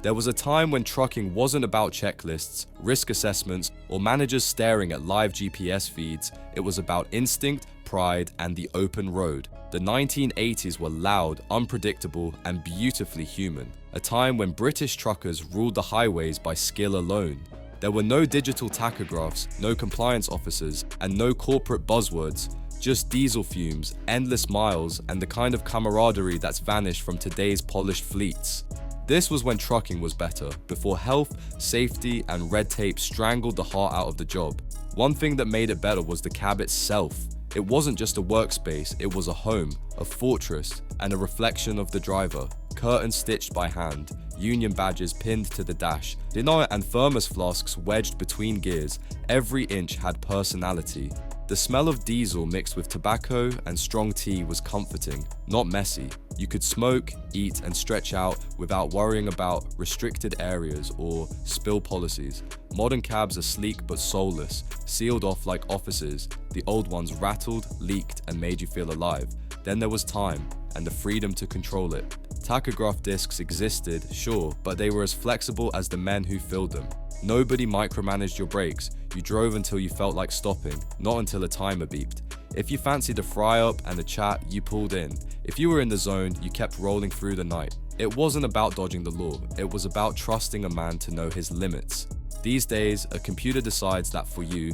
There was a time when trucking wasn't about checklists, risk assessments, or managers staring at live GPS feeds. It was about instinct, pride, and the open road. The 1980s were loud, unpredictable, and beautifully human. A time when British truckers ruled the highways by skill alone. There were no digital tachographs, no compliance officers, and no corporate buzzwords. Just diesel fumes, endless miles, and the kind of camaraderie that's vanished from today's polished fleets. This was when trucking was better, before health, safety, and red tape strangled the heart out of the job. One thing that made it better was the cab itself. It wasn't just a workspace, it was a home, a fortress, and a reflection of the driver. Curtains stitched by hand, union badges pinned to the dash, dinner and thermos flasks wedged between gears. Every inch had personality. The smell of diesel mixed with tobacco and strong tea was comforting, not messy. You could smoke, eat, and stretch out without worrying about restricted areas or spill policies. Modern cabs are sleek but soulless, sealed off like offices. The old ones rattled, leaked, and made you feel alive. Then there was time, and the freedom to control it. Tachograph discs existed, sure, but they were as flexible as the men who filled them. Nobody micromanaged your brakes. You drove until you felt like stopping, not until a timer beeped. If you fancied a fry-up and a chat, you pulled in. If you were in the zone, you kept rolling through the night. It wasn't about dodging the law, it was about trusting a man to know his limits. These days, a computer decides that for you,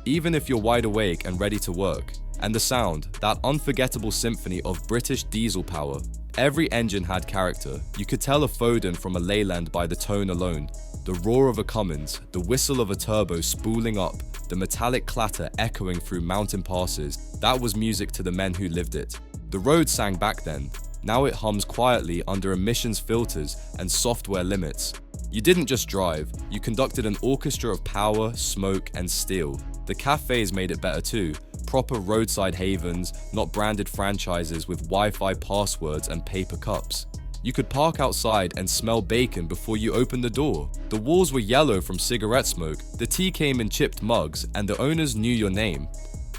even if you're wide awake and ready to work. And the sound, that unforgettable symphony of British diesel power. Every engine had character. You could tell a Foden from a Leyland by the tone alone. The roar of a Cummins, the whistle of a turbo spooling up, the metallic clatter echoing through mountain passes. That was music to the men who lived it. The road sang back then. Now it hums quietly under emissions filters and software limits. You didn't just drive, you conducted an orchestra of power, smoke, and steel. The cafés made it better too. Proper roadside havens, not branded franchises with Wi-Fi passwords and paper cups. You could park outside and smell bacon before you opened the door. The walls were yellow from cigarette smoke, the tea came in chipped mugs, and the owners knew your name.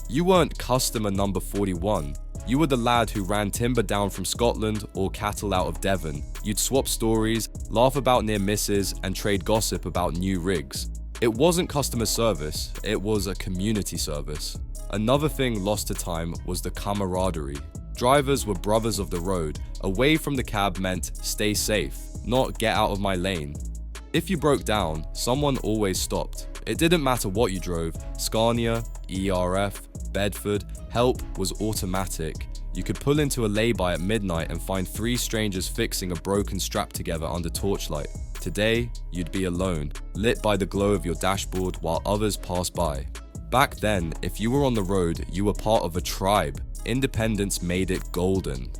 You weren't customer number 41. You were the lad who ran timber down from Scotland or cattle out of Devon. You'd swap stories, laugh about near misses, and trade gossip about new rigs. It wasn't customer service, it was a community service. Another thing lost to time was the camaraderie. Drivers were brothers of the road. Away from the cab meant stay safe, not get out of my lane. If you broke down, someone always stopped. It didn't matter what you drove, Scania, ERF, Bedford, help was automatic. You could pull into a lay-by at midnight and find 3 strangers fixing a broken strap together under torchlight. Today, you'd be alone, lit by the glow of your dashboard while others pass by. Back then, if you were on the road, you were part of a tribe. Independence made it golden.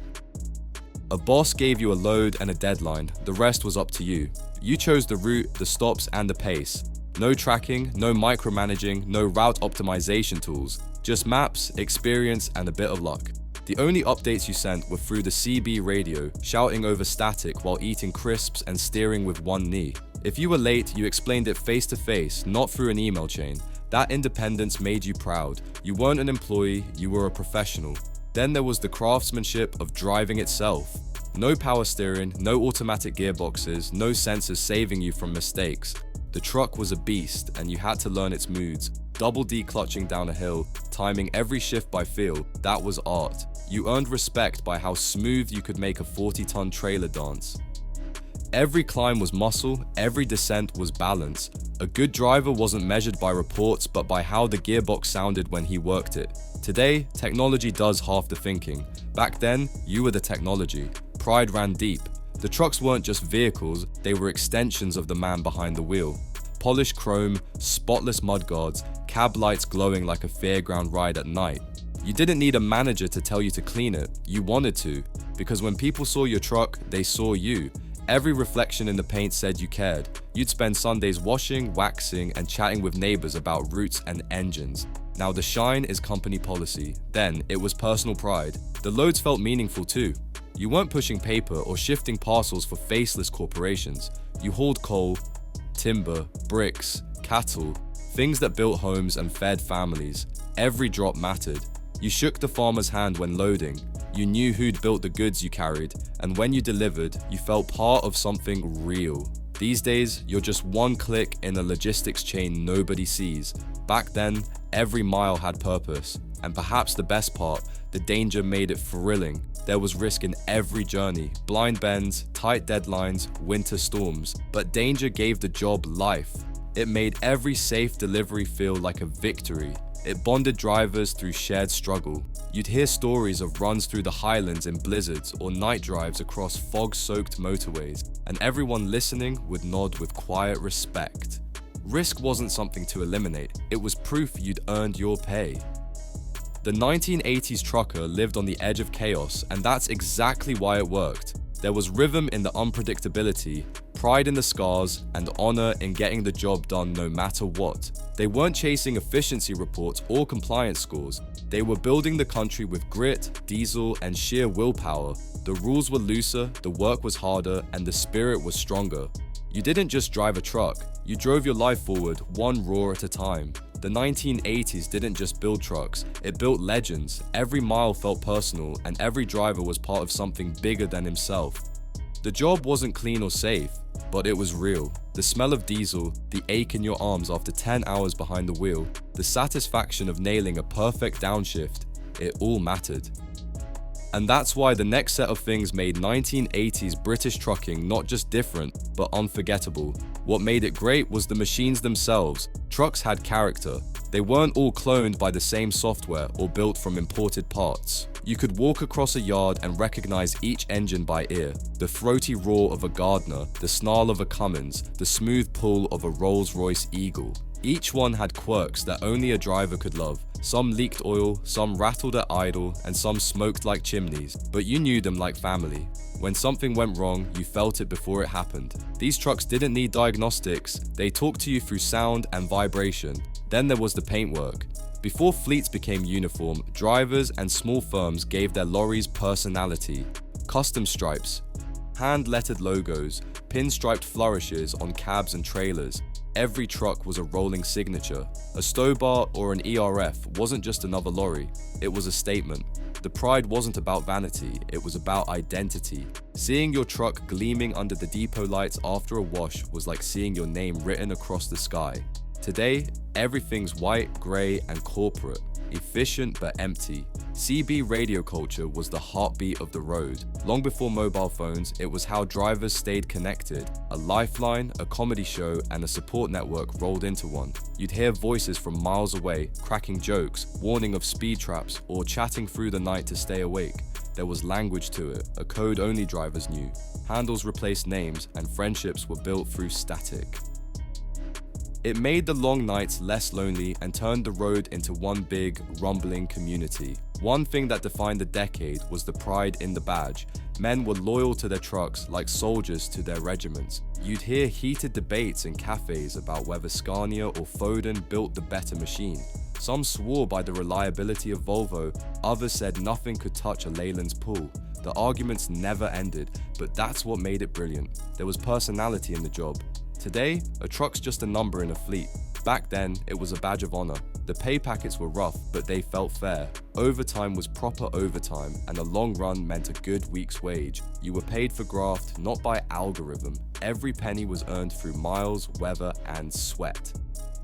A boss gave you a load and a deadline, the rest was up to you. You chose the route, the stops, and the pace. No tracking, no micromanaging, no route optimization tools. Just maps, experience, and a bit of luck. The only updates you sent were through the CB radio, shouting over static while eating crisps and steering with one knee. If you were late, you explained it face to face, not through an email chain. That independence made you proud. You weren't an employee, you were a professional. Then there was the craftsmanship of driving itself. No power steering, no automatic gearboxes, no sensors saving you from mistakes. The truck was a beast and you had to learn its moods. Double D-clutching down a hill, timing every shift by feel, that was art. You earned respect by how smooth you could make a 40-ton trailer dance. Every climb was muscle, every descent was balance. A good driver wasn't measured by reports, but by how the gearbox sounded when he worked it. Today, technology does half the thinking. Back then, you were the technology. Pride ran deep. The trucks weren't just vehicles, they were extensions of the man behind the wheel. Polished chrome, spotless mudguards, cab lights glowing like a fairground ride at night. You didn't need a manager to tell you to clean it, you wanted to. Because when people saw your truck, they saw you. Every reflection in the paint said you cared. You'd spend Sundays washing, waxing, and chatting with neighbors about routes and engines. Now the shine is company policy. Then it was personal pride. The loads felt meaningful too. You weren't pushing paper or shifting parcels for faceless corporations. You hauled coal, timber, bricks, cattle, things that built homes and fed families. Every drop mattered. You shook the farmer's hand when loading. You knew who'd built the goods you carried, and when you delivered, you felt part of something real. These days, you're just one click in a logistics chain nobody sees. Back then, every mile had purpose. And perhaps the best part, the danger made it thrilling. There was risk in every journey, blind bends, tight deadlines, winter storms. But danger gave the job life. It made every safe delivery feel like a victory. It bonded drivers through shared struggle. You'd hear stories of runs through the highlands in blizzards or night drives across fog-soaked motorways, and everyone listening would nod with quiet respect. Risk wasn't something to eliminate, it was proof you'd earned your pay. The 1980s trucker lived on the edge of chaos, and that's exactly why it worked. There was rhythm in the unpredictability, pride in the scars, and honor in getting the job done no matter what. They weren't chasing efficiency reports or compliance scores. They were building the country with grit, diesel, and sheer willpower. The rules were looser, the work was harder, and the spirit was stronger. You didn't just drive a truck, you drove your life forward one roar at a time. The 1980s didn't just build trucks, it built legends. Every mile felt personal, and every driver was part of something bigger than himself. The job wasn't clean or safe, but it was real. The smell of diesel, the ache in your arms after 10 hours behind the wheel, the satisfaction of nailing a perfect downshift, it all mattered. And that's why the next set of things made 1980s British trucking not just different, but unforgettable. What made it great was the machines themselves. Trucks had character. They weren't all cloned by the same software or built from imported parts. You could walk across a yard and recognize each engine by ear. The throaty roar of a Gardner, the snarl of a Cummins, the smooth pull of a Rolls-Royce Eagle. Each one had quirks that only a driver could love. Some leaked oil, some rattled at idle, and some smoked like chimneys, but you knew them like family. When something went wrong, you felt it before it happened. These trucks didn't need diagnostics, they talked to you through sound and vibration. Then there was the paintwork. Before fleets became uniform, drivers and small firms gave their lorries personality. Custom stripes, hand-lettered logos, pinstriped flourishes on cabs and trailers. Every truck was a rolling signature. A stow bar or an ERF wasn't just another lorry, it was a statement. The pride wasn't about vanity, it was about identity. Seeing your truck gleaming under the depot lights after a wash was like seeing your name written across the sky. Today, everything's white, grey, and corporate. Efficient but empty. CB radio culture was the heartbeat of the road. Long before mobile phones, it was how drivers stayed connected. A lifeline, a comedy show, and a support network rolled into one. You'd hear voices from miles away, cracking jokes, warning of speed traps, or chatting through the night to stay awake. There was language to it, a code only drivers knew. Handles replaced names, and friendships were built through static. It made the long nights less lonely and turned the road into one big, rumbling community. One thing that defined the decade was the pride in the badge. Men were loyal to their trucks like soldiers to their regiments. You'd hear heated debates in cafes about whether Scania or Foden built the better machine. Some swore by the reliability of Volvo, others said nothing could touch a Leyland's pull. The arguments never ended, but that's what made it brilliant. There was personality in the job. Today, a truck's just a number in a fleet. Back then, it was a badge of honor. The pay packets were rough, but they felt fair. Overtime was proper overtime, and a long run meant a good week's wage. You were paid for graft, not by algorithm. Every penny was earned through miles, weather, and sweat.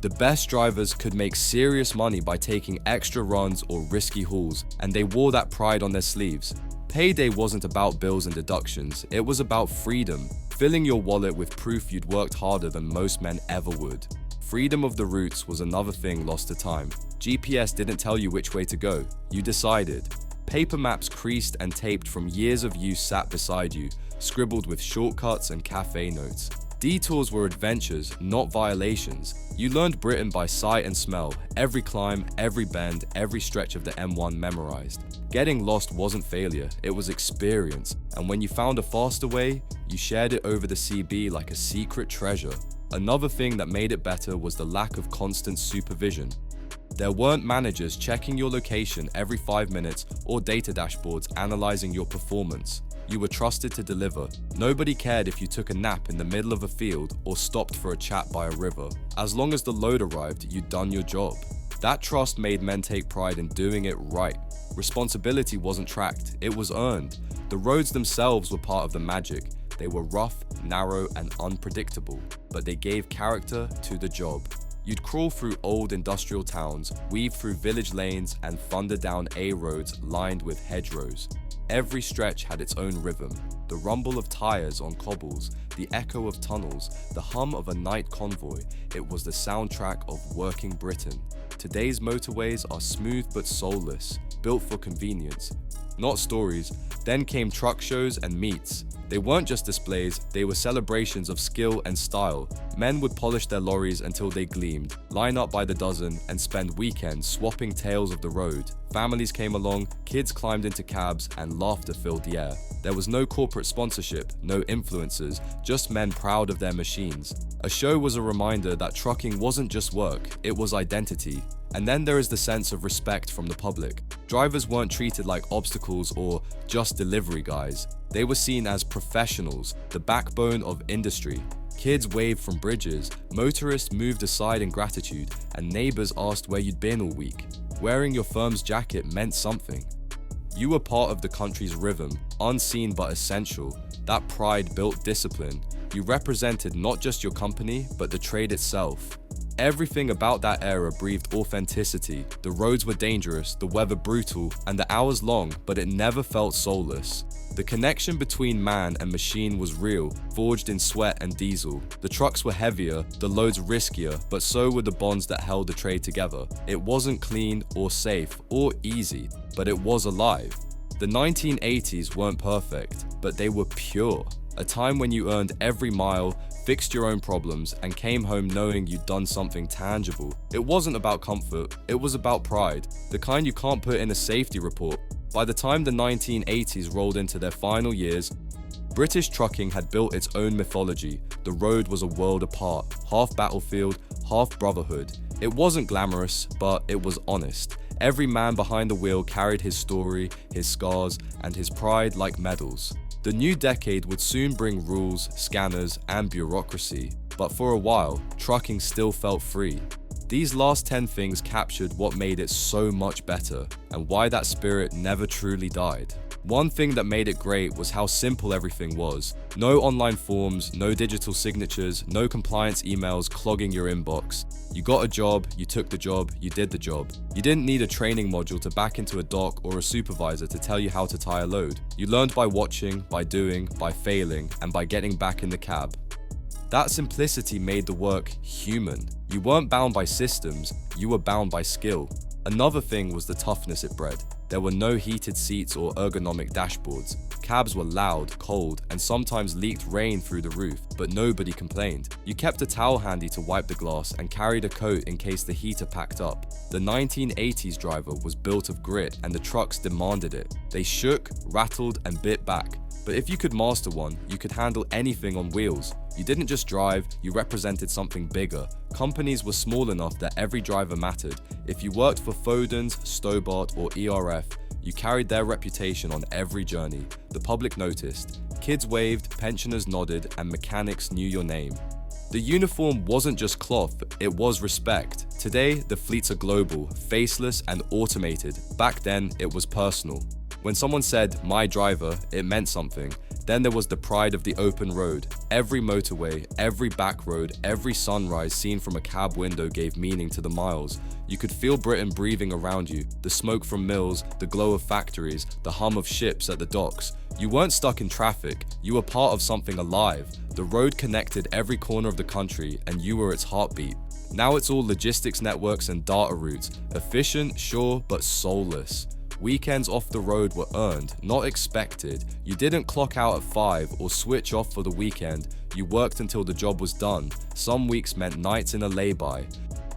The best drivers could make serious money by taking extra runs or risky hauls, and they wore that pride on their sleeves. Payday wasn't about bills and deductions, it was about freedom. Filling your wallet with proof you'd worked harder than most men ever would. Freedom of the routes was another thing lost to time. GPS didn't tell you which way to go, you decided. Paper maps creased and taped from years of use sat beside you, scribbled with shortcuts and cafe notes. Detours were adventures, not violations. You learned Britain by sight and smell, every climb, every bend, every stretch of the M1 memorized. Getting lost wasn't failure, it was experience, and when you found a faster way, you shared it over the CB like a secret treasure. Another thing that made it better was the lack of constant supervision. There weren't managers checking your location every 5 minutes or data dashboards analyzing your performance. You were trusted to deliver. Nobody cared if you took a nap in the middle of a field or stopped for a chat by a river. As long as the load arrived, you'd done your job. That trust made men take pride in doing it right. Responsibility wasn't tracked, it was earned. The roads themselves were part of the magic. They were rough, narrow, and unpredictable, but they gave character to the job. You'd crawl through old industrial towns, weave through village lanes, and thunder down A roads lined with hedgerows. Every stretch had its own rhythm. The rumble of tires on cobbles, the echo of tunnels, the hum of a night convoy. It was the soundtrack of working Britain. Today's motorways are smooth but soulless, built for convenience, not stories. Then came truck shows and meets. They weren't just displays, they were celebrations of skill and style. Men would polish their lorries until they gleamed, line up by the dozen, and spend weekends swapping tales of the road. Families came along, kids climbed into cabs, and laughter filled the air. There was no corporate sponsorship, no influencers, just men proud of their machines. A show was a reminder that trucking wasn't just work, it was identity. And then there is the sense of respect from the public. Drivers weren't treated like obstacles or just delivery guys. They were seen as professionals, the backbone of industry. Kids waved from bridges, motorists moved aside in gratitude, and neighbors asked where you'd been all week. Wearing your firm's jacket meant something. You were part of the country's rhythm, unseen but essential. That pride built discipline. You represented not just your company, but the trade itself. Everything about that era breathed authenticity. The roads were dangerous, the weather brutal, and the hours long, but it never felt soulless. The connection between man and machine was real, forged in sweat and diesel. The trucks were heavier, the loads riskier, but so were the bonds that held the trade together. It wasn't clean or safe or easy, but it was alive. The 1980s weren't perfect, but they were pure. A time when you earned every mile, fixed your own problems, and came home knowing you'd done something tangible. It wasn't about comfort, it was about pride, the kind you can't put in a safety report. By the time the 1980s rolled into their final years, British trucking had built its own mythology. The road was a world apart, half battlefield, half brotherhood. It wasn't glamorous, but it was honest. Every man behind the wheel carried his story, his scars, and his pride like medals. The new decade would soon bring rules, scanners, and bureaucracy, but for a while, trucking still felt free. These last 10 things captured what made it so much better, and why that spirit never truly died. One thing that made it great was how simple everything was. No online forms, no digital signatures, no compliance emails clogging your inbox. You got a job, you took the job, you did the job. You didn't need a training module to back into a dock or a supervisor to tell you how to tie a load. You learned by watching, by doing, by failing, and by getting back in the cab. That simplicity made the work human. You weren't bound by systems, you were bound by skill. Another thing was the toughness it bred. There were no heated seats or ergonomic dashboards. Cabs were loud, cold, and sometimes leaked rain through the roof, but nobody complained. You kept a towel handy to wipe the glass and carried a coat in case the heater packed up. The 1980s driver was built of grit, and the trucks demanded it. They shook, rattled, and bit back. But if you could master one, you could handle anything on wheels. You didn't just drive, you represented something bigger. Companies were small enough that every driver mattered. If you worked for Foden's, Stobart, or ERF, you carried their reputation on every journey. The public noticed. Kids waved, pensioners nodded, and mechanics knew your name. The uniform wasn't just cloth, it was respect. Today, the fleets are global, faceless, and automated. Back then, it was personal. When someone said, "my driver," it meant something. Then there was the pride of the open road. Every motorway, every back road, every sunrise seen from a cab window gave meaning to the miles. You could feel Britain breathing around you, the smoke from mills, the glow of factories, the hum of ships at the docks. You weren't stuck in traffic, you were part of something alive. The road connected every corner of the country, and you were its heartbeat. Now it's all logistics networks and data routes, efficient, sure, but soulless. Weekends off the road were earned, not expected. You didn't clock out at 5 or switch off for the weekend. You worked until the job was done. Some weeks meant nights in a lay-by.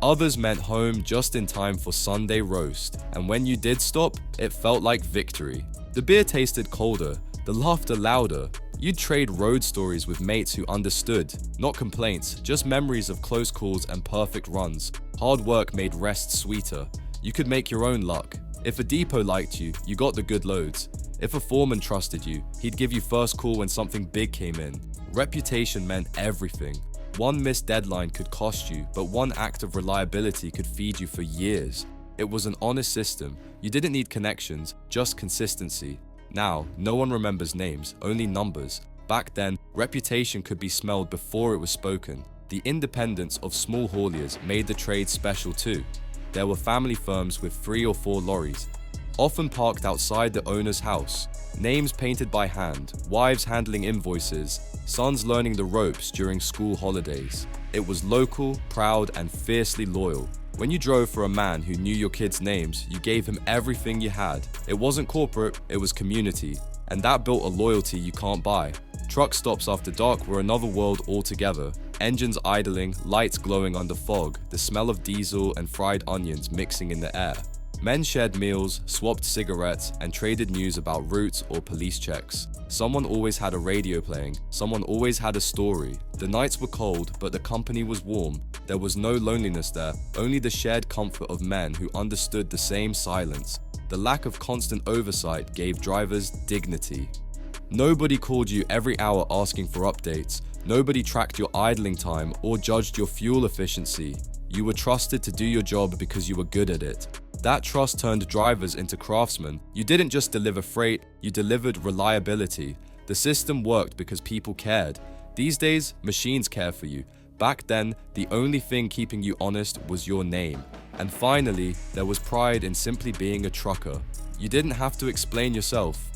Others meant home just in time for Sunday roast. And when you did stop, it felt like victory. The beer tasted colder, the laughter louder. You'd trade road stories with mates who understood. Not complaints, just memories of close calls and perfect runs. Hard work made rest sweeter. You could make your own luck. If a depot liked you, you got the good loads. If a foreman trusted you, he'd give you first call when something big came in. Reputation meant everything. One missed deadline could cost you, but one act of reliability could feed you for years. It was an honest system. You didn't need connections, just consistency. Now, no one remembers names, only numbers. Back then, reputation could be smelled before it was spoken. The independence of small hauliers made the trade special too. There were family firms with 3 or 4 lorries, often parked outside the owner's house. Names painted by hand, wives handling invoices, sons learning the ropes during school holidays. It was local, proud, and fiercely loyal. When you drove for a man who knew your kids' names, you gave him everything you had. It wasn't corporate, it was community. And that built a loyalty you can't buy. Truck stops after dark were another world altogether. Engines idling, lights glowing under fog, the smell of diesel and fried onions mixing in the air. Men shared meals, swapped cigarettes, and traded news about routes or police checks. Someone always had a radio playing, someone always had a story. The nights were cold, but the company was warm. There was no loneliness there, only the shared comfort of men who understood the same silence. The lack of constant oversight gave drivers dignity. Nobody called you every hour asking for updates. Nobody tracked your idling time or judged your fuel efficiency. You were trusted to do your job because you were good at it. That trust turned drivers into craftsmen. You didn't just deliver freight, you delivered reliability. The system worked because people cared. These days, machines care for you. Back then, the only thing keeping you honest was your name. And finally, there was pride in simply being a trucker. You didn't have to explain yourself.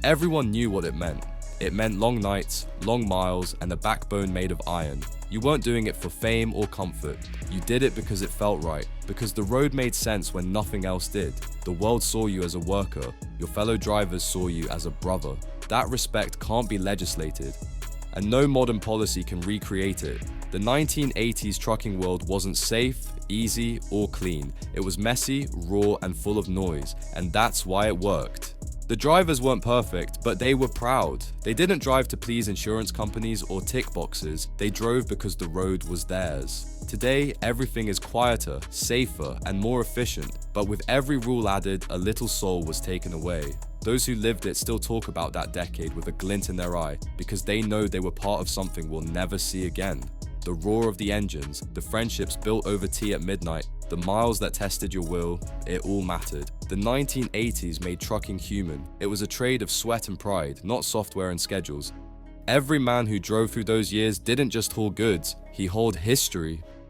Everyone knew what it meant. It meant long nights, long miles, and a backbone made of iron. You weren't doing it for fame or comfort. You did it because it felt right, because the road made sense when nothing else did. The world saw you as a worker. Your fellow drivers saw you as a brother. That respect can't be legislated, and no modern policy can recreate it. The 1980s trucking world wasn't safe, easy, or clean. It was messy, raw, and full of noise, and that's why it worked. The drivers weren't perfect, but they were proud. They didn't drive to please insurance companies or tick boxes. They drove because the road was theirs. Today, everything is quieter, safer, and more efficient, but with every rule added, a little soul was taken away. Those who lived it still talk about that decade with a glint in their eye, because they know they were part of something we'll never see again. The roar of the engines, the friendships built over tea at midnight, the miles that tested your will, it all mattered. The 1980s made trucking human. It was a trade of sweat and pride, not software and schedules. Every man who drove through those years didn't just haul goods, he hauled history.